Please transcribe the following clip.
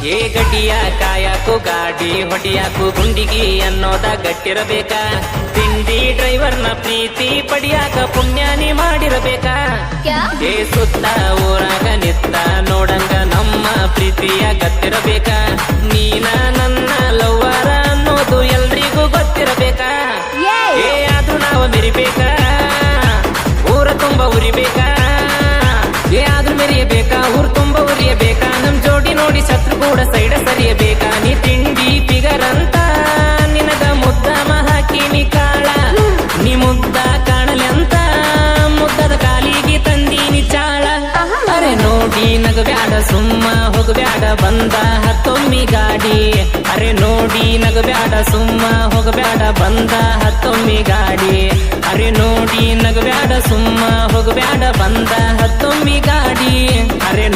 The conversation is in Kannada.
ಏ ಗಡ್ಡಿಯ ಕಾಯಕು ಗಾಡಿ ಹೊಡಿಯಾಕು ಗುಂಡಿಗಿ ಅನ್ನೋದ ಗಟ್ಟಿರಬೇಕ. ತಿಂಡಿ ಡ್ರೈವರ್ನ ಪ್ರೀತಿ ಪಡಿಯಾಕ ಪುಣ್ಯಾನಿ ಮಾಡಿರಬೇಕ. ಏ ಸುತ್ತ ಊರಾಗ ನಿತ್ತ ನೋಡಂಗ ನಮ್ಮ ಪ್ರೀತಿಯ ಗತ್ತಿರಬೇಕ. ನೀನ ನನ್ನ ಲವ್ವರ ಅನ್ನೋದು ಎಲ್ರಿಗೂ ಗೊತ್ತಿರಬೇಕ. ಏ ಆದ್ರೂ ನಾವು ಮೆರಿಬೇಕ, ಊರ ತುಂಬ ಉರಿಬೇಕ. ಏ ಆದ್ರೂ ಮೆರಿಯಬೇಕ, ಊರು ತುಂಬ ಉರಿಯಬೇಕ. ನಮ್ ಜೋಡಿ ನೋಡಿ ಶತ್ರು ಕೂಡ ಸೈಡ ಸರಿಯಬೇಕ. ನೀ ತಿಂಡಿ ಫಿಗರ್ ಅಂತ ನಿನಗ ಮುದ್ದ ಹಾಕಿನಿ ಕಾಳ. ನೀ ಮುದ್ದ ಕಾಣಲಿ ಅಂತ ಮುದ್ದದ ಕಾಲಿಗೆ ತಂದೀನಿ ಚಾಳ. ಅರೆ ನೋಡಿ ನಗಬ್ಯಾಡ ಸುಮ್ಮ ಹೋಗಬ್ಯಾಡ ಬಂದ ಹತ್ತೊಮ್ಮಿ ಗಾಡಿ. ಅರೆ ನೋಡಿ ನಗಬ್ಯಾಡ ಸುಮ್ಮ ಹೋಗಬ್ಯಾಡ ಬಂದ ಹತ್ತೊಮ್ಮಿ ಗಾಡಿ. ಅರೆ ನೋಡಿ ನಗಬ್ಯಾಡ ಸುಮ್ಮ ಹೋಗಬ್ಯಾಡ ಬಂದ ಹತ್ತೊಮ್ಮಿ ಗಾಡಿ. ಅರೆ